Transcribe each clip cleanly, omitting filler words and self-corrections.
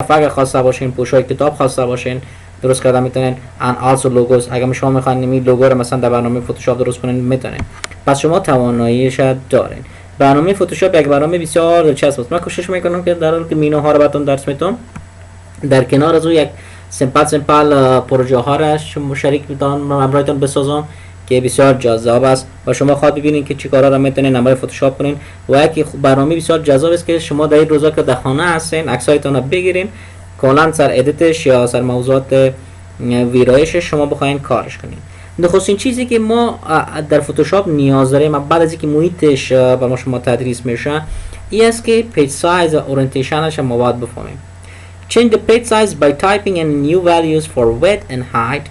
صفحه خواسته باشین، پوشای کتاب خواسته باشین درست کردن میتونین. ان آلسو لوگوز، اگر شما میخواین این لوگو رو مثلا در برنامه فتوشاپ درست کنین میتونین. پس شما تواناییش دارین. برنامه فتوشاپ یک برنامه بسیار دلچسب است. من کوشش میکنم که در حالی که مینو ها رو براتون درس میدم، در کنار از او یک سمپل پروژه ها را شریک میتونم همراهتون بسازم که بسیار جذاب است و شما خواهد ببینید که چی کارا را میتونین نمای فتوشاپ کنین. و یک برنامه بسیار جذاب است که شما در این روزا که در خانه هستین عکسایتون رو بگیرین، کلا سر ادیتش یا سر موضوعات ویرایشش شما بخواین کارش کنین. نخستین چیزی که ما در فتوشاپ نیاز داریم بعد از اینکه محیطش با شما تدریس میشه این است که پیج سایز و اورینتیشنش ما باید بفهمیم. Change the page size by typing in new values for width and height.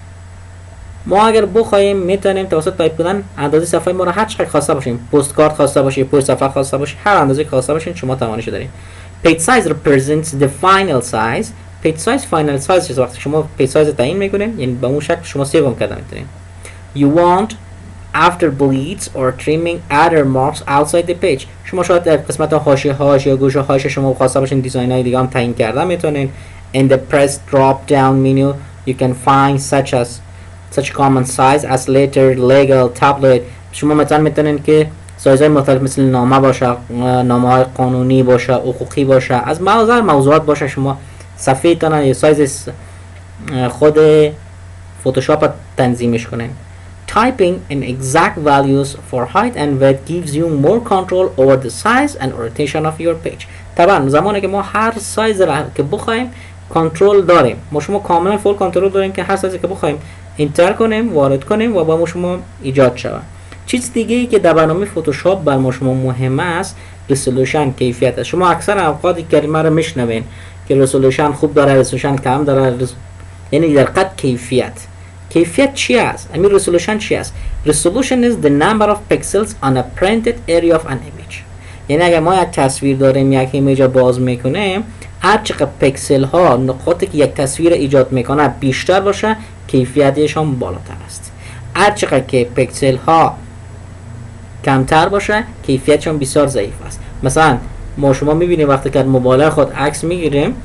ما اگر بخوایم میتونیم توسط تایپ کردن اندازه صفحه ما را هر چقدر خواسته باشیم، پست کارت خواسته باشید، پست صفحه خواسته باشید، هر اندازه خواسته باشین شما توانش دارین. Page size represents the final size. Page size final size چیز وقتی شما page size تعیین میکنین یعنی به اون شکل شما سیو هم کردن میتونین. You want after bleeds or trimming other marks outside the page. شما شاید در قسمت حاشیه هاش یا گوشه هاش شما خواسته باشین دیزاین های دیگه هم تعیین کردن میتونین. In the press drop down menu you can find such common size as letter, legal, tabloid. شما مثلا میتونین که سایزهای مختلف مثل نامه باشه، نامه های قانونی باشه، حقوقی باشه، از موضوعات باشه شما صفحه تان یا سایز خود فتوشاپ تنظیمش کنین. Typing in exact values for height and width gives you more control over the size and orientation of your page. طبعا زمانی که ما هر سایز را که بخوایم کنترل داریم، ما شما کاملا فول کنترل داریم که هر سایزی که بخوایم انتر کنیم، وارد کنیم و با ما شما ایجاد شود. چیز دیگه ای که در برنامه فتوشاپ بر ما شما مهم است رزولوشن، کیفیت است. شما اکثر اوقات این کلمه رو میشنوین که رزولوشن خوب داره، رزولوشن کم داره، یعنی در قد کیفیت چی است؟ همین رزولوشن چی است؟ Resolution is the number of pixels on a printed area of an image. یعنی اگر ما یک تصویر داریم، یک ایمیج باز میکنیم، هر چقدر پکسل ها نقاطی که یک تصویر ایجاد میکنه بیشتر باشه کیفیتش هم بالاتر است. هر چقدر که پکسل ها کمتر باشه کیفیتش هم بسیار ضعیف است. مثلا ما شما میبینیم وقتی که موبایل خود عکس میگیریم،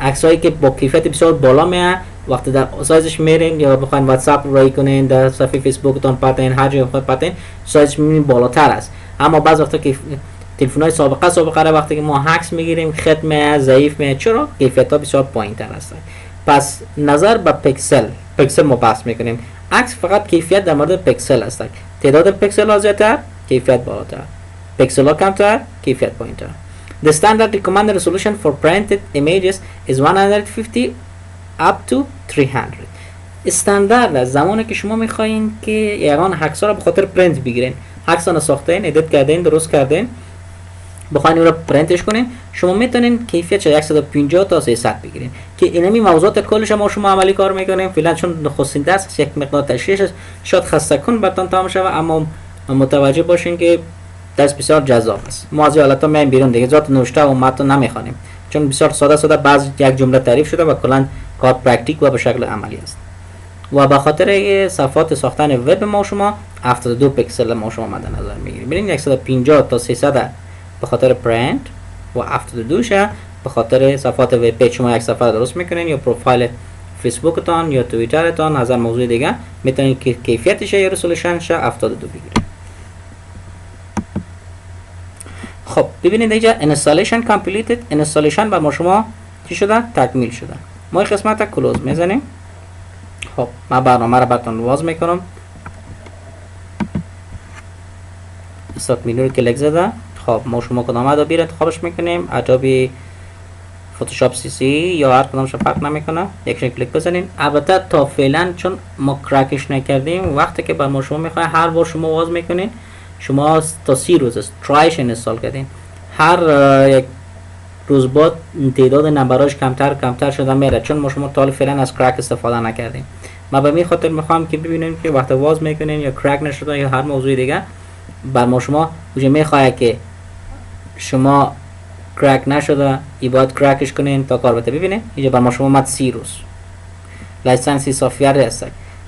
عکسایی که با کیفیت بسیار بالا میاد وقتی در سایزش میرین یا بخواید واتساپ رای کنین، در صفحه فیسبوکتون پاتین، هر جای بخواید پاتین، سایزش میبینید بالاتر است. اما بعض وقتا که تلفن‌های سابقه وقتی که ما عکس میگیریم خط میاد ضعیف میاد. چرا؟ کیفیت‌ها بسیار پایین‌تر است. پس نظر به پکسل ما بحث میکنیم. عکس فقط کیفیت در مورد پکسل است. تعداد پکسل ها زیادتر کیفیت بالاتر، پکسل ها کمتر کیفیت پایین‌تر. The standard recommended resolution for printed images is 150 up to 300. استاندارد زمانی که شما میخواین که یگان عکس را به خاطر پرینت بگیرین، عکس را ساختین، ادیت کردین، درست کردین، بخواین اون رو پرینتش کنین، شما میتونین کیفیت 150 تا 300 بگیرین که اینمی موضوعات کلش ما عملی کار میکنیم. فعلا چون نخستین درس یک مقدار تشریحش شاید خسته کن براتون تمام شود، اما متوجه باشین که درس بسیار جذاب است. ما از حالتا میایم بیرون دیگه، ذات نوشته و متن نمیخوانیم چون بسیار ساده بعض یک جمله تعریف شده و کلا کار پرکتیک و به شکل عملی است. و به خاطر صفحات ساختن وب ما شما 72 پکسل ما شما مد نظر میگیریم. ببینید 150 تا 300 به خاطر پرینت و 72 شه به خاطر صفحات وب پیج. شما یک صفحه درست میکنین یا پروفایل فیسبوکتون یا توییترتون، هزار موضوع دیگه، میتونید که کیفیتش یا رزولوشنش 72 بگیرید. خب ببینید اینجا installation completed. installation بر ما شما چی شده؟ تکمیل شده. ما این قسمت کلوز میزنیم. خب من برنامه رو براتون باز میکنم. استارت منو رو کلیک زده. خب ما شما کدام ادوبی رو انتخابش میکنیم، ادوبی فتوشاپ سی سی یا هر کدامش فرق نمیکنه، یکش کلیک بزنین. البته تا فعلا چون ما کرکش نکردیم، وقتی که بر ما شما میخواد هر بار شما باز میکنین، شما تا 30 روز است ترایش اینستال کردین، هر یک روز بعد تعداد نمبراش کمتر شده میره چون ما شما تا فعلا از کرک استفاده نکردیم. ما به این خاطر میخوام که ببینیم که وقتی باز میکنین یا کرک نشده یا هر موضوع دیگه بر ما شما وجه میخواد که شما کرک نشده ای باید کرکش کنین تا کار بده. ببینید اینجا بر ما شما مد 30 روز لایسنسی سافیر هست.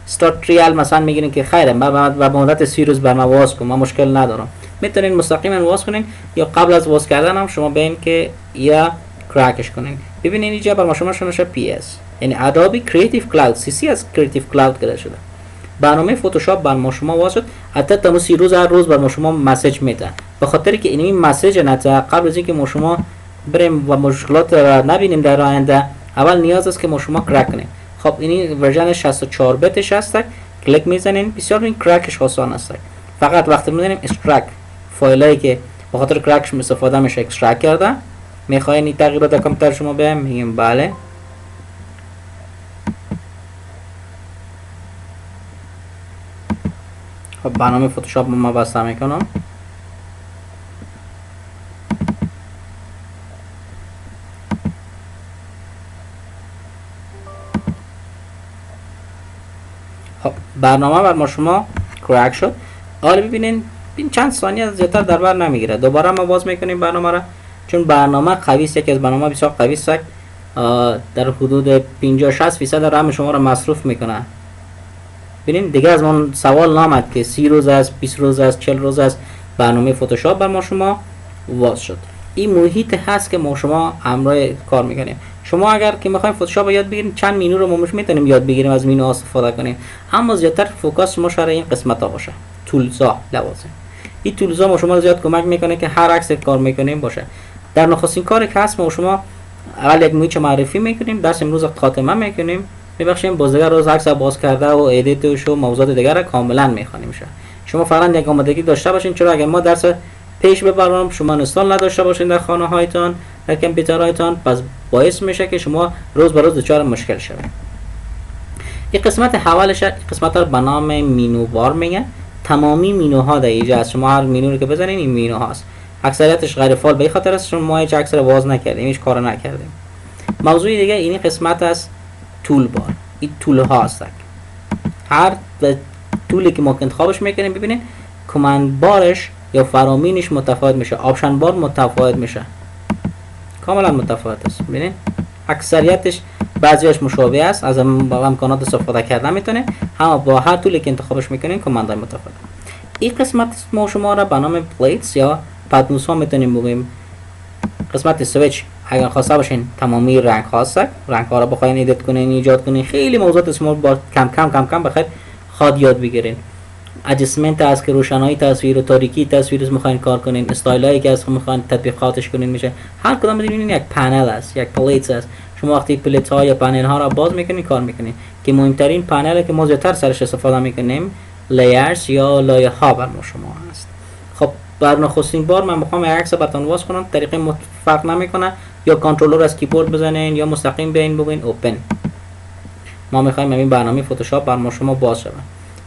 استارت تریال مثلا میگین که خیره و به مدت 30 روز بر ما واس کنم، من مشکل ندارم، میتونین مستقیما واس کنین یا قبل از واس کردن هم شما ببین که یا کرکش کنین. ببینید اینجا بر شما نوشته PS، یعنی ادوبی کریتیو کلاود، CC از کریتیو کلاود گرفته شده. برنامه فتوشاپ بر شما واس شد. حتی تا 30 روز هر روز بر شما مسیج میده، به خاطر که این مسیج نتا قبل از اینکه ما شما بریم و مشکلات را نبینیم در آینده، اول نیاز است که ما شما کرک کنیم. خب این ورژن 64 بیتش هست، کلیک میزنین، بسیار این کرکش آسان است. فقط وقتی میزنیم اکسترکت فایلایی که به خاطر کرکش استفاده میشه اکسترکت کرده، میخواین این تغییرات در کامپیوتر شما بهم میگیم بله. خب برنامه فتوشاپ ما بسته میکنم. خب برنامه بر ما شما کرک شد. حالا ببینین این چند ثانیه زیادتر در بر نمیگیره. دوباره ما باز میکنیم برنامه را، چون برنامه قوی است، یکی از برنامه بسیار قوی است، در حدود 50-60% رم شما را مصرف میکنه. ببینید دیگه از من سوال نامد که 30 روز است، 20 روز است، 40 روز است. برنامه فتوشاپ بر ما شما واز شد. این محیط هست که ما شما همراه کار میکنیم. شما اگر که میخوایم فتوشاپ یاد بگیریم، چند مینو رو ما میتونیم یاد بگیریم، از مینو استفاده کنیم، اما زیادتر فوکس ما شده این قسمت ها باشه. تولزا لوازم، این تولزا ما شما زیاد کمک میکنه که هر عکس کار میکنیم باشه. در نخستین کاری که هست ما شما اول یک محیط معرفی میکنیم، درس امروز خاتمه میکنیم، میبخشیم بازدگر روز عکس باز کرده و ادیت و موضوعات دیگر را کاملا میخوانیم. شما فقط یک آمادگی داشته باشین، چرا اگر ما درس پیش ببرم شما اینستال نداشته باشین در خانه هایتان، در کامپیوترهایتان، پس باعث میشه که شما روز به روز دچار مشکل شوید. این قسمت حوالش، قسمت رو به نام مینو بار میگه. تمامی مینوها در اینجا هست. شما هر مینو رو که بزنین این مینو هاست. اکثریتش غیر فعال به خاطر است چون ما هیچ عکس رو باز نکردیم، هیچ کار نکردیم. موضوع دیگه این قسمت است تول بار. این تول ها هست. هر تولی که ما انتخابش میکنیم ببینید کمند بارش یا فرامینش متفاوت میشه، آپشن بار متفاوت میشه، کاملا متفاوت است. ببینید اکثریتش بعضیش مشابه است، از امکانات استفاده کردن میتونه، اما با هر تولی که انتخابش میکنین کماندهای متفاوت. این قسمت ما شما را به نام پلیتس یا پتنوس ها میتونیم بگیم. قسمت سویچ اگر خواسته باشین تمامی رنگ هاست، رنگ ها را بخواین ایدیت کنین، ایجاد کنین، خیلی موضوعات اسمو با کم بخاطر خواد یاد بگیرین. ادجستمنت است که روشنایی تصویر و تاریکی تصویر میخواین کار کنین، استایل هایی که از میخواین تطبیقاتش کنین میشه. هر کدام میدونین یک پنل است، یک پلیت است. شما وقتی پلیت ها یا پنل ها را باز میکنین کار میکنین که مهمترین پنل که ما زیادتر سرش استفاده میکنیم لیرز یا لایه ها بر ما شما هست. خب بر نخستین بار من میخوام عکس براتون واس کنم، طریقه فرق نمیکنه، یا کنترلر از کیبورد بزنین یا مستقیم بین بگین اوپن. ما میخوایم این برنامه فتوشاپ بر ما شما باز شه.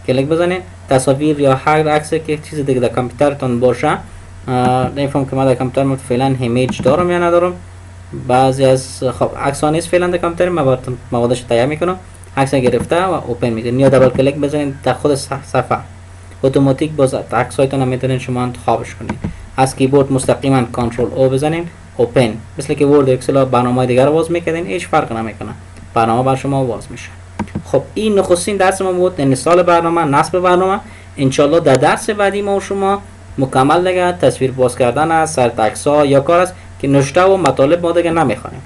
کلیک بزنین، تصاویر یا هر عکسی که چیز دیگه در کامپیوترتون باشه، نمیفهم که ما در کامپیوتر فعلا ایمیج دارم یا ندارم. بعضی از خب عکس‌ها نیست فعلا در کامپیوتر، من براتون موادش تهیه میکنم. عکس گرفته و اوپن میکنین یا دبل کلیک بزنین در خود صفحه اتوماتیک باز عکس‌هایتون هم میتونین شما انتخابش کنین. از کیبورد مستقیما کنترل او بزنین اوپن، مثل که ورد اکسل برنامه‌های دیگر رو باز میکنین، هیچ فرق نمیکنه، برنامه بر شما باز میشه. خب این نخستین درس ما بود، انستال برنامه، نصب برنامه. انشالله در درس بعدی ما و شما مکمل دیگه تصویر باز کردن از سر عکس‌ها یا کار است که نوشته و مطالب ما دیگه نمیخوانیم.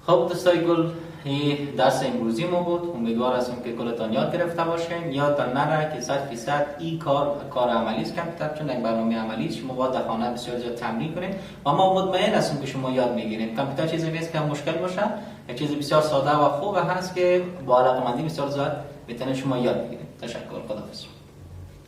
خب دوستای گل، این درس امروزی ما بود. امیدوار هستم که کلتان یاد گرفته باشین. یادتان نره که 100% این کار عملی است کامپیوتر، چون یک برنامه عملی است. شما باید در خانه بسیار زیاد تمرین کنید و ما مطمئن هستیم که شما یاد میگیرید. کامپیوتر چیزی نیست که مشکل باشه، یک چیز بسیار ساده و خوب هست که با علاقه‌مندی بسیار زیاد بتونه شما یاد بگیرید. تشکر، خداحافظ.